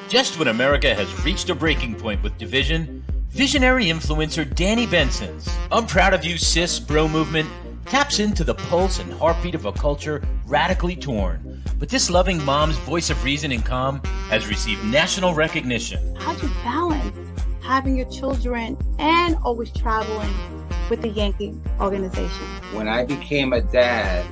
Just when America has reached a breaking point with division, visionary influencer Danni Benson's I'm Proud of You Sis bro movement taps into the pulse and heartbeat of a culture radically torn. But this loving mom's voice of reason and calm has received national recognition. How'd you balance having your children and always traveling with the Yankee organization? When I became a dad,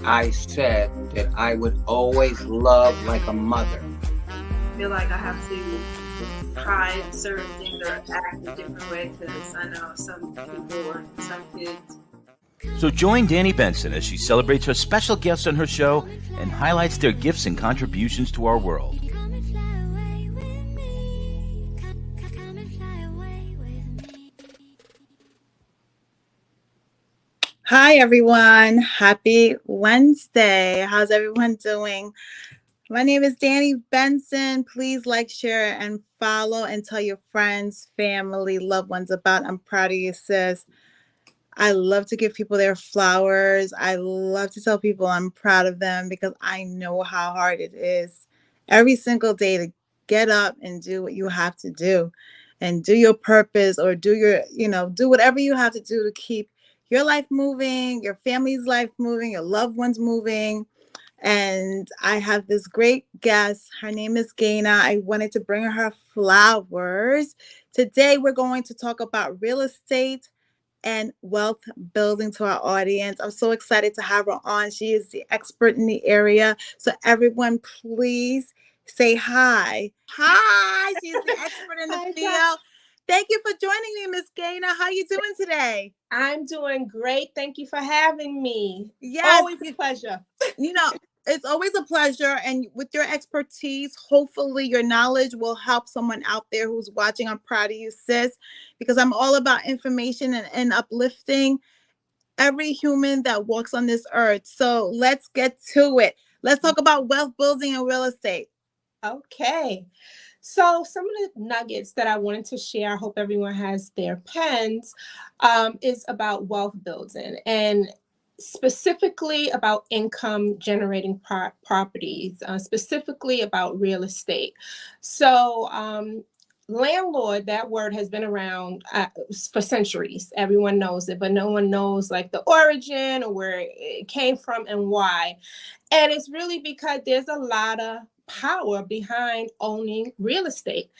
I said that I would always love like a mother. I feel like I have to try certain things or act a different way because I know some people or some kids. So join Danni Benson as she celebrates her special guests on her show and highlights their gifts and contributions to our world. Hi, everyone. Happy Wednesday. How's everyone doing? My name is Danni Benson. Please like, share, and follow and tell your friends, family, loved ones about I'm Proud of You Sis. I love to give people their flowers. I love to tell people I'm proud of them because I know how hard it is every single day to get up and do what you have to do and do your purpose or do your, do whatever you have to do to keep your life moving, your family's life moving, your loved ones moving. And I have this great guest. Her name is Gayna. I wanted to bring her flowers. Today, we're going to talk about real estate and wealth building to our audience. I'm so excited to have her on. She is the expert in the area. So everyone, please say hi. Hi, she's the expert in the field. Thank you for joining me, Miss Gayna. How are you doing today? I'm doing great. Thank you for having me. Yes. Always a pleasure. It's always a pleasure. And with your expertise, hopefully your knowledge will help someone out there who's watching. I'm Proud of You Sis, because I'm all about information and uplifting every human that walks on this earth. So let's get to it. Let's talk about wealth building and real estate. Okay. So some of the nuggets that I wanted to share, I hope everyone has their pens, is about wealth building and specifically about income generating properties, specifically about real estate. So landlord, that word has been around for centuries. Everyone knows it, but no one knows like the origin or where it came from and why. And it's really because there's a lot of power behind owning real estate.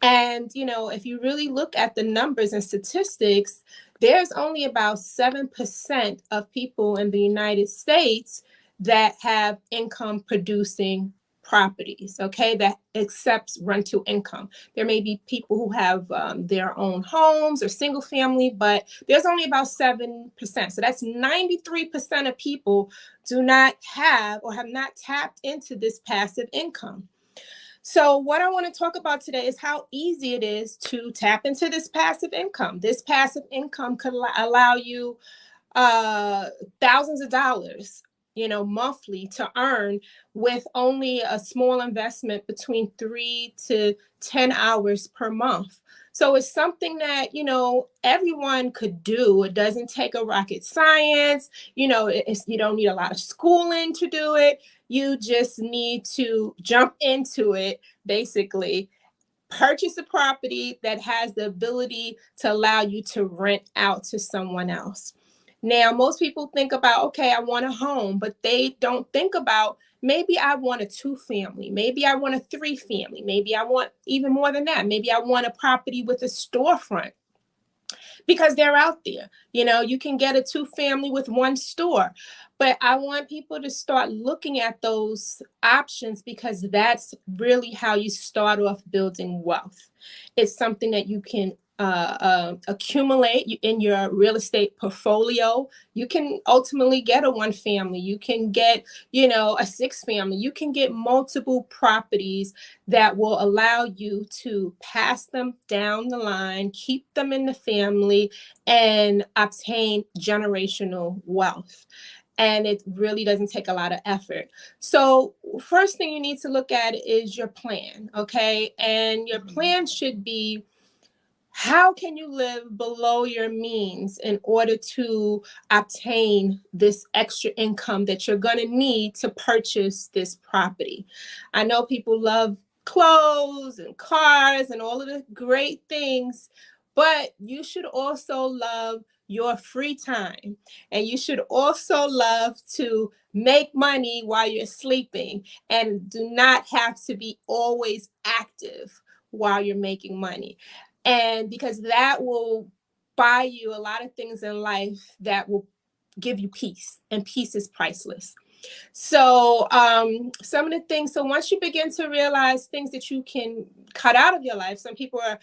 And, if you really look at the numbers and statistics, there's only about 7% of people in the United States that have income producing properties, okay, that accepts rental income. There may be people who have their own homes or single family, but there's only about 7%. So that's 93% of people do not have or have not tapped into this passive income. So what I want to talk about today is how easy it is to tap into this passive income. This passive income could allow you thousands of dollars, monthly to earn with only a small investment between 3 to 10 hours per month. So it's something that, everyone could do. It doesn't take a rocket science. You don't need a lot of schooling to do it. You just need to jump into it, basically. Purchase a property that has the ability to allow you to rent out to someone else. Now, most people think about, okay, I want a home, but they don't think about maybe I want a 2-family, maybe I want a 3-family, maybe I want even more than that. Maybe I want a property with a storefront because they're out there. You can get a 2-family with 1 store, but I want people to start looking at those options because that's really how you start off building wealth. It's something that you can accumulate in your real estate portfolio. You can ultimately get a 1-family. You can get, a 6-family. You can get multiple properties that will allow you to pass them down the line, keep them in the family, and obtain generational wealth. And it really doesn't take a lot of effort. So first thing you need to look at is your plan, okay? And your plan should be, how can you live below your means in order to obtain this extra income that you're going to need to purchase this property? I know people love clothes and cars and all of the great things, but you should also love your free time. And you should also love to make money while you're sleeping, and do not have to be always active while you're making money. And because that will buy you a lot of things in life that will give you peace, and peace is priceless. So some of the things, so once you begin to realize things that you can cut out of your life, some people are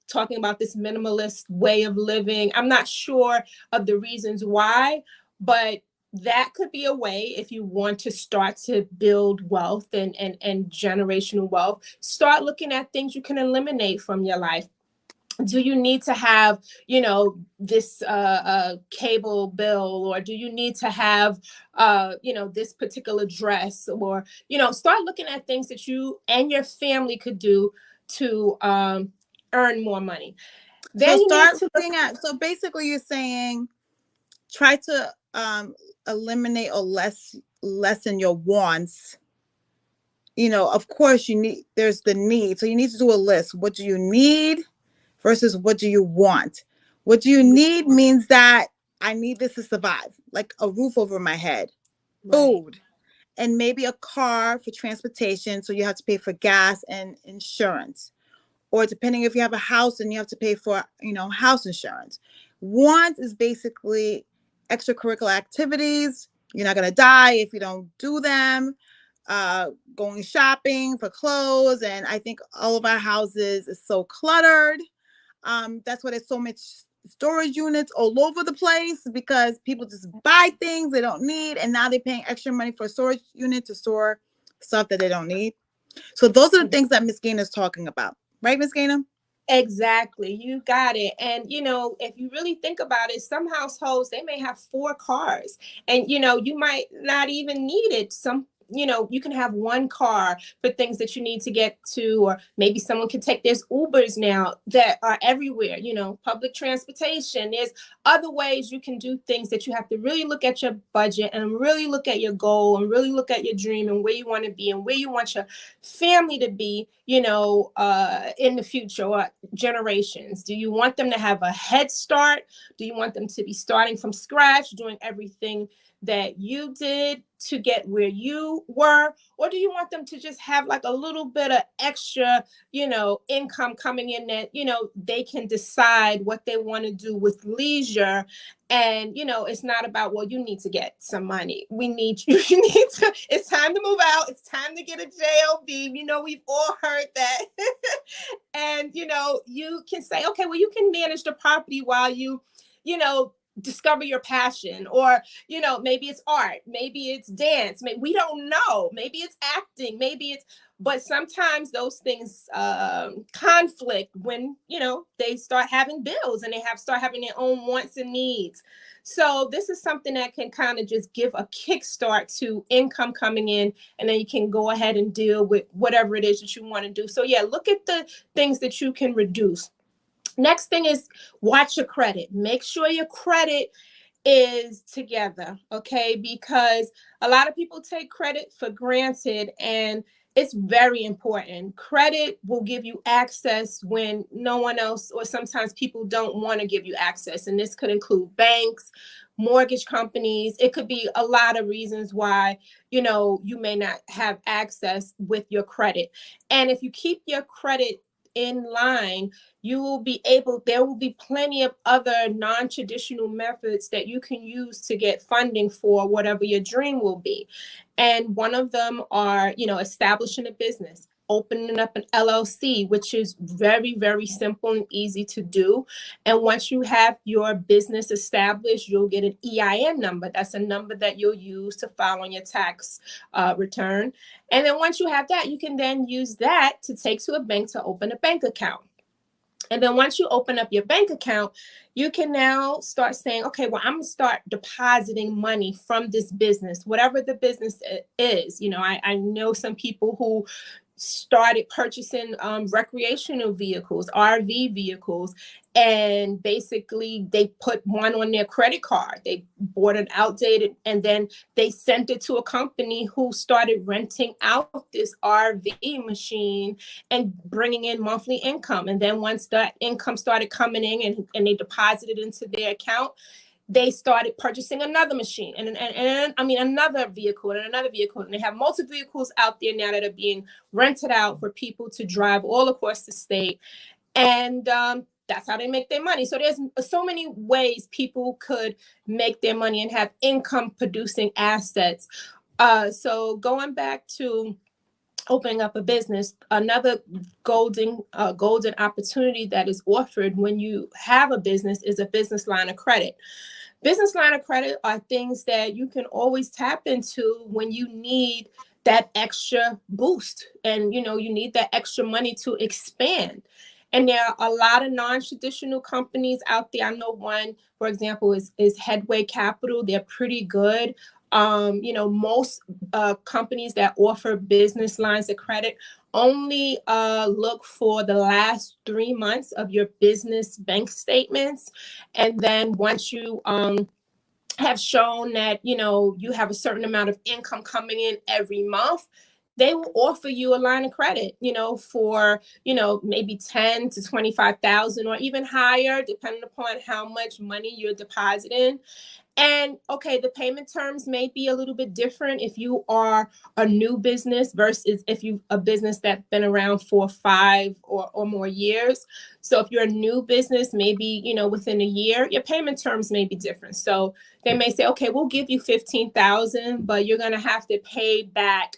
talking about this minimalist way of living. I'm not sure of the reasons why, but that could be a way if you want to start to build wealth and generational wealth. Start looking at things you can eliminate from your life. Do you need to have, this cable bill, or do you need to have, this particular dress, or, start looking at things that you and your family could do to earn more money. Then So you start need to looking at, so basically you're saying try to eliminate or lessen your wants. Of course there's the need. So you need to do a list. What do you need versus what do you want? What do you need means that I need this to survive, like a roof over my head, food, and maybe a car for transportation. So you have to pay for gas and insurance. Or depending if you have a house and you have to pay for, house insurance. Want is basically extracurricular activities. You're not going to die if you don't do them. Going shopping for clothes. And I think all of our houses is so cluttered. That's why there's so much storage units all over the place, because people just buy things they don't need, and now they're paying extra money for a storage unit to store stuff that they don't need. So those are the things that Miss Gayna is talking about. Right, Miss Gayna? Exactly. You got it. And, if you really think about it, some households, they may have 4 cars, and, you might not even need it. You can have one car for things that you need to get to, or maybe someone can take, there's Ubers now that are everywhere, public transportation. There's other ways you can do things, that you have to really look at your budget and really look at your goal and really look at your dream and where you want to be and where you want your family to be, in the future or generations. Do you want them to have a head start? Do you want them to be starting from scratch, doing everything that you did to get where you were? Or do you want them to just have like a little bit of extra, income coming in that, they can decide what they want to do with leisure? And, it's not about, well, you need to get some money. We need you. You need to, it's time to move out. It's time to get a job. We've all heard that. And, you can say, okay, well, you can manage the property while you, discover your passion. Or, maybe it's art, maybe it's dance, maybe, we don't know, maybe it's acting, but sometimes those things conflict when, they start having bills and they start having their own wants and needs. So this is something that can kind of just give a kickstart to income coming in, and then you can go ahead and deal with whatever it is that you want to do. So yeah, look at the things that you can reduce. Next thing is watch your credit. Make sure your credit is together, okay? Because a lot of people take credit for granted, and it's very important. Credit will give you access when no one else, or sometimes people don't want to give you access. And this could include banks, mortgage companies. It could be a lot of reasons why, you may not have access with your credit. And if you keep your credit in line, there will be plenty of other non-traditional methods that you can use to get funding for whatever your dream will be. And one of them are, establishing a business, opening up an LLC, which is very, very simple and easy to do. And once you have your business established, you'll get an EIN number. That's a number that you'll use to file on your tax return. And then once you have that, you can then use that to take to a bank to open a bank account. And then once you open up your bank account, you can now start saying, okay, well, I'm going to start depositing money from this business, whatever the business is. I know some people who started purchasing recreational vehicles, RV vehicles, and basically they put one on their credit card. They bought an outdated, and then they sent it to a company who started renting out this RV machine and bringing in monthly income. And then once that income started coming in and they deposited into their account, they started purchasing another machine and I mean another vehicle and another vehicle, and they have multiple vehicles out there now that are being rented out for people to drive all across the state, and that's how they make their money. So there's so many ways people could make their money and have income producing assets. So going back to opening up a business, another golden opportunity that is offered when you have a business is a business line of credit. Business line of credit are things that you can always tap into when you need that extra boost and you need that extra money to expand. And there are a lot of non-traditional companies out there. I know one, for example, is Headway Capital. They're pretty good. Most companies that offer business lines of credit only look for the last 3 months of your business bank statements. And then once you have shown that, you have a certain amount of income coming in every month, they will offer you a line of credit, for, maybe 10 to 25,000 or even higher, depending upon how much money you're depositing. And okay, the payment terms may be a little bit different if you are a new business versus if you a business that's been around for 5 or more years. So if you're a new business, maybe, within a year, your payment terms may be different. So they may say, okay, we'll give you 15,000, but you're going to have to pay back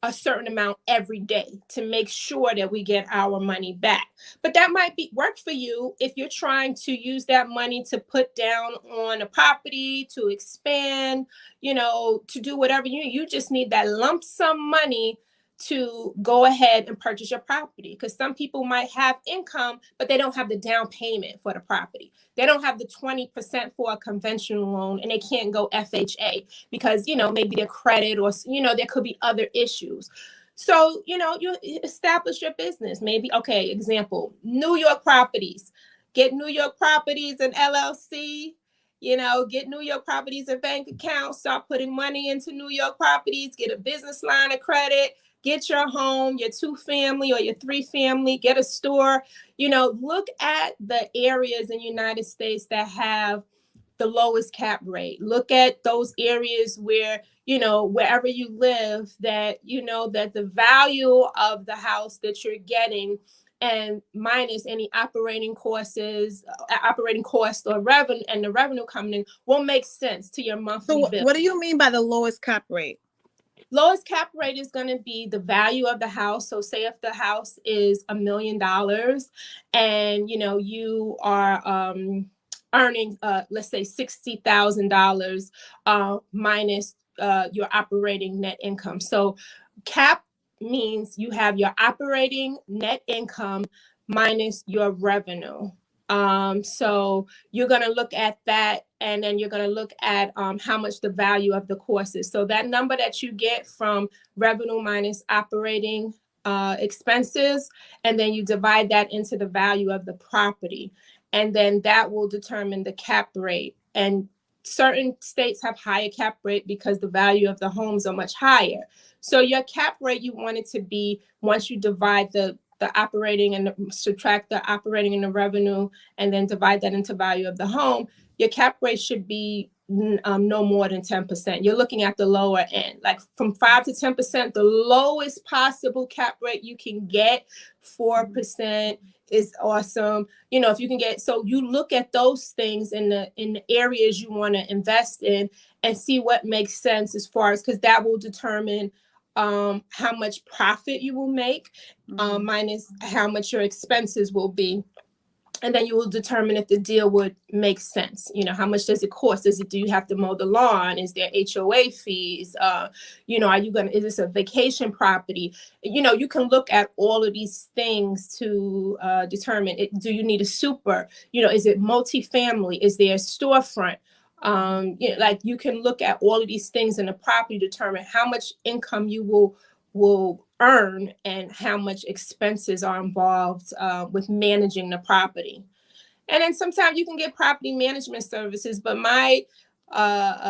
a certain amount every day to make sure that we get our money back. But that might work for you if you're trying to use that money to put down on a property, to expand, to do whatever you just need that lump sum money to go ahead and purchase your property. Because some people might have income, but they don't have the down payment for the property. They don't have the 20% for a conventional loan, and they can't go FHA because, maybe their credit or, there could be other issues. So, you establish your business. Maybe, okay, example, New York properties. Get New York properties and LLC. Get New York properties and bank accounts. Start putting money into New York properties. Get a business line of credit. Get your home, your 2-family or your 3-family, get a store. Look at the areas in the United States that have the lowest cap rate. Look at those areas where, wherever you live, that, that the value of the house that you're getting and minus any operating costs or revenue, and the revenue coming in will make sense to your monthly bill. What do you mean by the lowest cap rate? Lowest cap rate is going to be the value of the house. So say if the house is $1 million and, you are earning, let's say $60,000 minus your operating net income. So cap means you have your operating net income minus your revenue. So you're going to look at that, and then you're going to look at how much the value of the course is. So that number that you get from revenue minus operating expenses, and then you divide that into the value of the property. And then that will determine the cap rate. And certain states have higher cap rate because the value of the homes are much higher. So your cap rate, you want it to be, once you divide the operating and subtract the operating and the revenue, and then divide that into value of the home, your cap rate should be no more than 10%. You're looking at the lower end, like from 5 to 10%. The lowest possible cap rate you can get, 4%, is awesome. If you can get, so you look at those things in the areas you want to invest in and see what makes sense as far as, because that will determine how much profit you will make, minus how much your expenses will be. And then you will determine if the deal would make sense. How much does it cost? Do you have to mow the lawn? Is there HOA fees? Are you is this a vacation property? You can look at all of these things to determine do you need a super? Is it multifamily? Is there a storefront? You can look at all of these things in the property, determine how much income you will will earn and how much expenses are involved with managing the property. And then sometimes you can get property management services, but my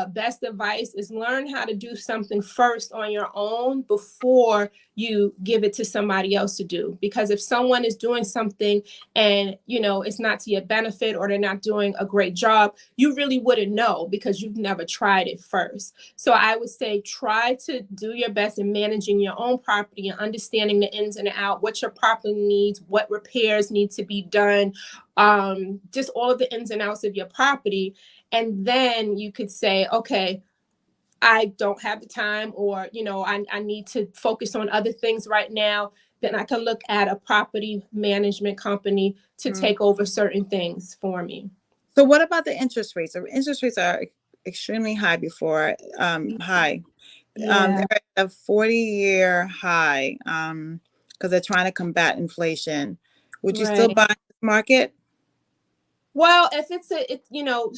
best advice is learn how to do something first on your own before you give it to somebody else to do. Because if someone is doing something and, you know, it's not to your benefit or they're not doing a great job, you really wouldn't know because you've never tried it first. So I would say try to do your best in managing your own property and understanding the ins and outs, what your property needs, what repairs need to be done, just all of the ins and outs of your property. And then you could say, okay, I don't have the time, or, you know, I need to focus on other things right now. Then I can look at a property management company to take over certain things for me. So what about the interest rates? The interest rates are extremely high before, high. Yeah. They're at a 40-year high because they're trying to combat inflation. Would you still Right. buy in this market? Well, if it's you know,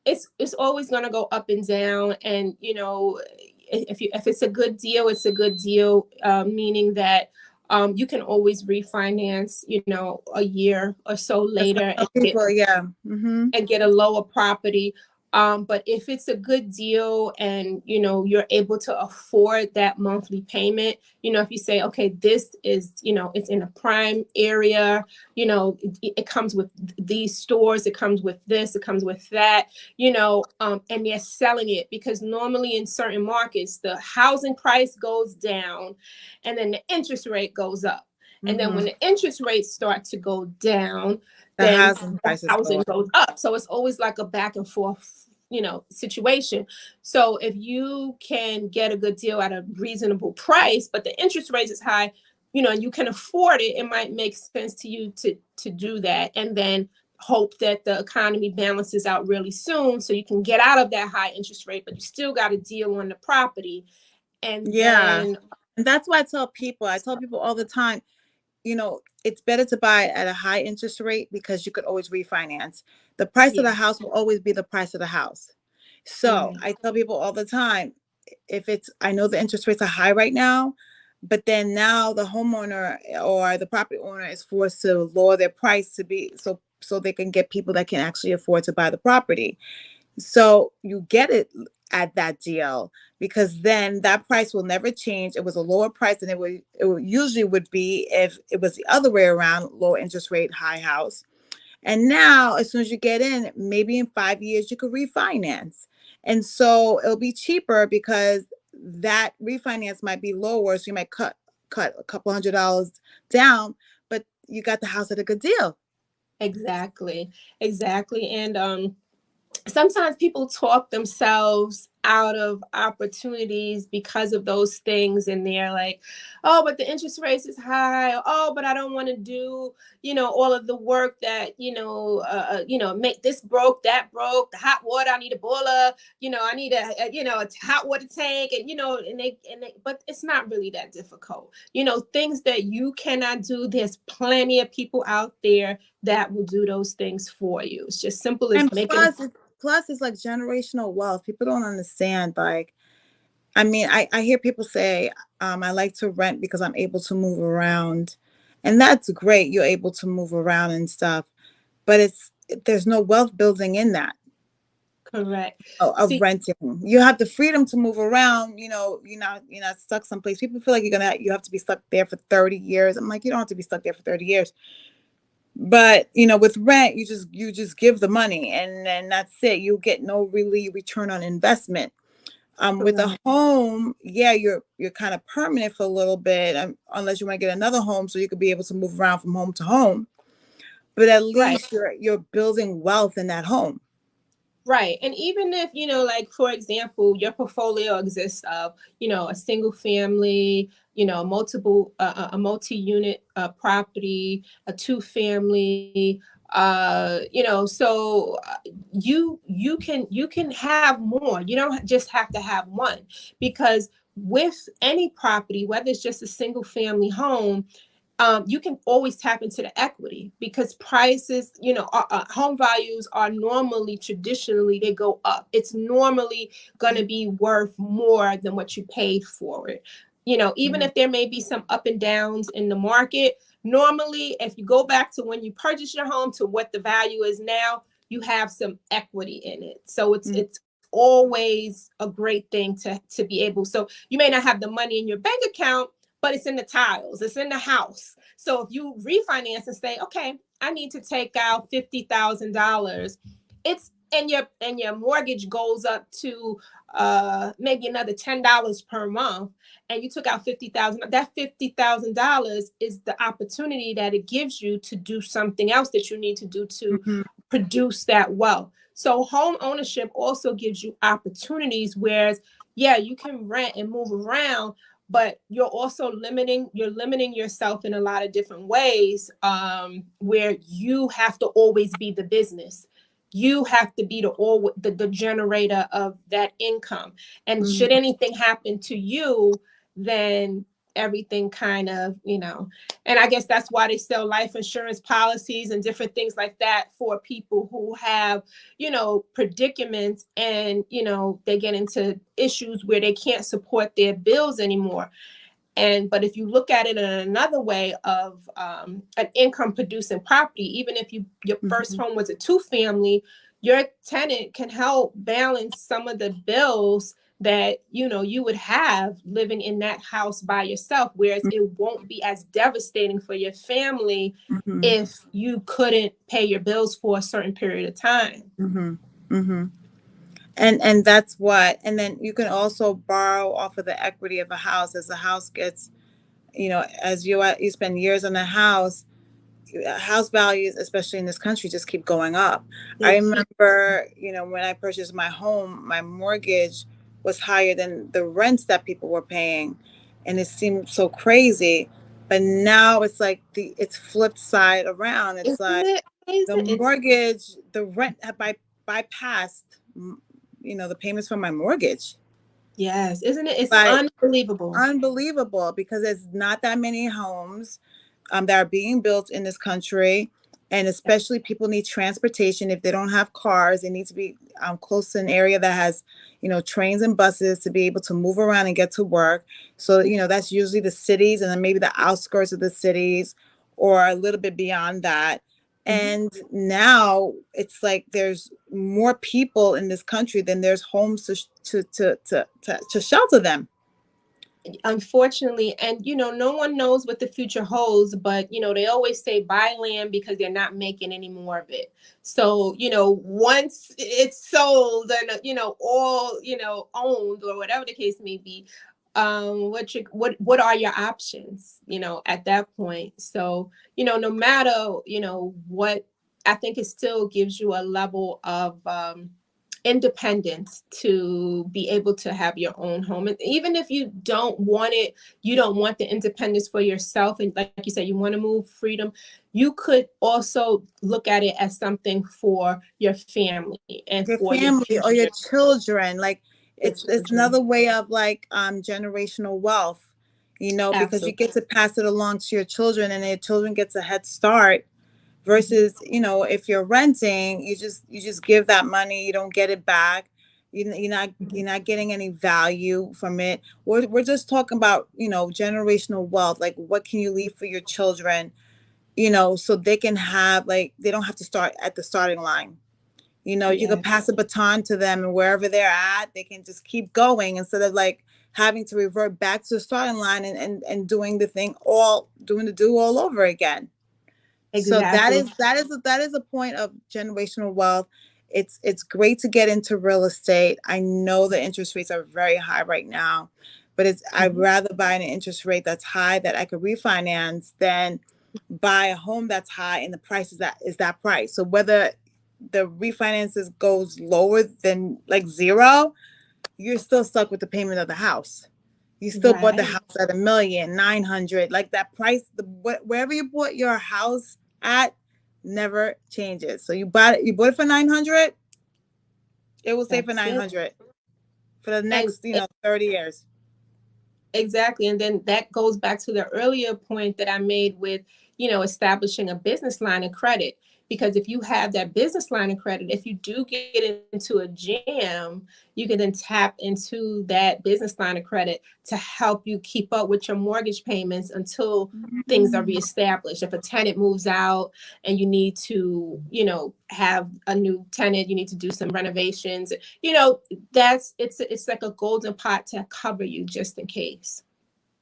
it's always going to go up and down, and you know, if it's a good deal, it's a good deal, meaning that you can always refinance, you know, a year or so later and get People, yeah. and get a lower property. But if it's a good deal and, you know, you're able to afford that monthly payment, you know, if you say, okay, this is, you know, it's in a prime area, you know, it comes with these stores, it comes with this, it comes with that, you know, and they're selling it, because normally in certain markets, the housing price goes down and then the interest rate goes up. And then when the interest rates start to go down, The then housing prices go housing up. goes up. So it's always like a back and forth, you know, situation. So if you can get a good deal at a reasonable price, but the interest rate is high, you know, and you can afford it, it might make sense to you to do that, and then hope that the economy balances out really soon so you can get out of that high interest rate, but you still got a deal on the property. And Yeah. then And that's why I tell people all the time, you know, it's better to buy at a high interest rate because you could always refinance. The price of the house will always be the price of the house. So I tell people all the time, I know the interest rates are high right now, but then now the homeowner or the property owner is forced to lower their price to be so they can get people that can actually afford to buy the property. So you get it at that deal because then that price will never change. It was a lower price than it usually would be if it was the other way around, low interest rate, high house. And now, as soon as you get in, maybe in 5 years, you could refinance. And so it'll be cheaper because that refinance might be lower. So you might cut a couple $100 down, but you got the house at a good deal. exactly. And sometimes people talk themselves out of opportunities because of those things, and they're like, oh, but the interest rate is high, oh, but I don't want to do, you know, all of the work that, you know, make this broke, that broke, the hot water, I need a boiler, you know, I need a hot water tank, and you know, and they but it's not really that difficult, you know, things that you cannot do, there's plenty of people out there that will do those things for you. It's just simple as And making plus it's like generational wealth. People don't understand. Like, I mean, I hear people say, I like to rent because I'm able to move around. And that's great. You're able to move around and stuff. But there's no wealth building in that. correct. Of See, renting. You have the freedom to move around, you know, you're not stuck someplace. People feel like you have to be stuck there for 30 years. I'm like, you don't have to be stuck there for 30 years. But you know, with rent, you just give the money and then that's it. You get no really return on investment. With a home, yeah, you're kind of permanent for a little bit, unless you want to get another home so you could be able to move around from home to home. But at right. least you're building wealth in that home. Right. And even if, you know, like, for example, your portfolio exists of, you know, a single family, you know, a multi-unit property, a two family, you know, so you can have more. You don't just have to have one, because with any property, whether it's just a single family home, you can always tap into the equity, because prices, you know, home values are normally, traditionally, they go up. It's normally going to be worth more than what you paid for it. Even if there may be some up and downs in the market, normally, if you go back to when you purchased your home to what the value is now, you have some equity in it. So it's always a great thing to be able. So you may not have the money in your bank account, but it's in the tiles, it's in the house. So if you refinance and say, okay, I need to take out $50,000, it's and your mortgage goes up to maybe another $10 per month, and you took out 50,000, that $50,000 is the opportunity that it gives you to do something else that you need to do to produce that wealth. So home ownership also gives you opportunities, whereas, yeah, you can rent and move around, but you're also limiting yourself in a lot of different ways, where you have to always be the business. You have to be the generator of that income. And should anything happen to you, then everything kind of, and I guess that's why they sell life insurance policies and different things like that for people who have, predicaments, and, they get into issues where they can't support their bills anymore. But if you look at it in another way of an income producing property, even if your first home was a 2-family, your tenant can help balance some of the bills that you would have living in that house by yourself, whereas it won't be as devastating for your family if you couldn't pay your bills for a certain period of time. And that's what, and then you can also borrow off of the equity of a house as the house gets, as you spend years on a house values, especially in this country, just keep going up. I remember, when I purchased my home, my mortgage was higher than the rents that people were paying, and it seemed so crazy. But now it's like it's flipped side around. It's like the mortgage, the rent have bypassed, the payments for my mortgage. Yes, isn't it? It's unbelievable. Unbelievable, because there's not that many homes that are being built in this country, and especially people need transportation. If they don't have cars, they need to be close to an area that has, trains and buses to be able to move around and get to work. So, that's usually the cities, and then maybe the outskirts of the cities, or a little bit beyond that. And now it's like there's more people in this country than there's homes to shelter them. Unfortunately, and no one knows what the future holds, but they always say buy land because they're not making any more of it. So once it's sold and all owned, or whatever the case may be, what are your options at that point? So no matter what, I think it still gives you a level of independence to be able to have your own home. And even if you don't want it, you don't want the independence for yourself, and like you said, you want to move freedom, you could also look at it as something for your family and your for family your or your children. Like it's another way of like generational wealth, because Absolutely. you get to pass it along to your children, and your children gets a head start. Versus, if you're renting, you just give that money, you don't get it back. You're not getting any value from it. We're just talking about, generational wealth. Like, what can you leave for your children, so they can have, like, they don't have to start at the starting line. You can pass a baton to them, and wherever they're at, they can just keep going instead of like having to revert back to the starting line and doing the do all over again. Exactly. So that is a point of generational wealth. It's great to get into real estate. I know the interest rates are very high right now, but I'd rather buy an interest rate that's high that I could refinance than buy a home that's high and the price is that price. So whether the refinances goes lower than like zero, you're still stuck with the payment of the house. You still bought the house at $1,900,000. Like that price, wherever you bought your house at never changes. So you bought it for $900,000. It will stay for $900,000 for the next 30 years. Exactly. And then that goes back to the earlier point that I made with establishing a business line of credit, because if you have that business line of credit, if you do get into a jam, you can then tap into that business line of credit to help you keep up with your mortgage payments until things are reestablished. If a tenant moves out and you need to, you know, have a new tenant, you need to do some renovations, you know, it's like a golden pot to cover you just in case.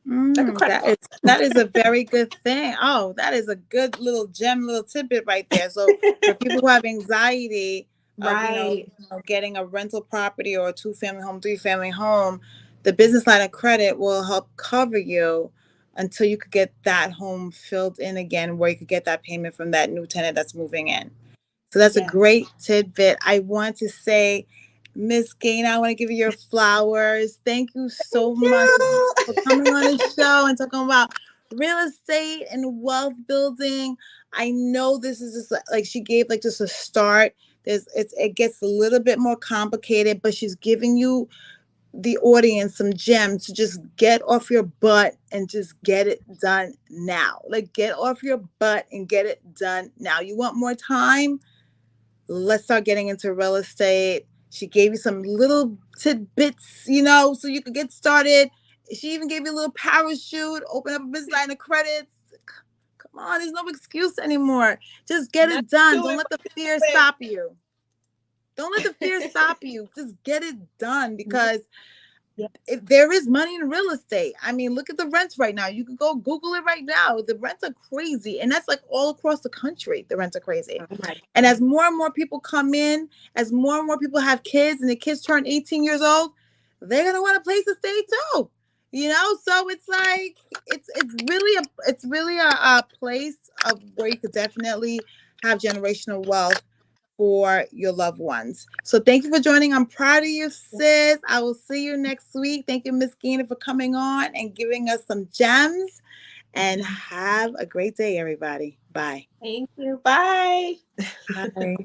Like a credit card. That is a very good thing. Oh, that is a good little gem, little tidbit right there. So for people who have anxiety of, Right. you know, getting a rental property or a 2-family home, 3-family home, the business line of credit will help cover you until you could get that home filled in again, where you could get that payment from that new tenant that's moving in. So that's a great tidbit. I want to say, Miss Gayna, I want to give you your flowers. Thank you so much for coming on the show and talking about real estate and wealth building. I know this is just like she gave like just a start. It gets a little bit more complicated, but she's giving you, the audience, some gems to just get off your butt and just get it done now. Like, get off your butt and get it done now. You want more time? Let's start getting into real estate. She gave you some little tidbits, you know, so you could get started. She even gave you a little parachute, open up a business line of credits. Come on, there's no excuse anymore. Just get it done. Don't let the fear stop you. Don't let the fear stop you. Just get it done, because if there is money in real estate. I mean, look at the rents right now. You can go Google it right now. The rents are crazy. And that's like all across the country. The rents are crazy. And as more and more people come in, as more and more people have kids and the kids turn 18 years old, they're going to want a place to stay too. You know, so it's like, it's really a place of where you could definitely have generational wealth for your loved ones. So thank you for joining. I'm proud of you, sis. I will see you next week. Thank you, Miss Gayna, for coming on and giving us some gems. And have a great day, everybody. Bye. Thank you. Bye. Bye.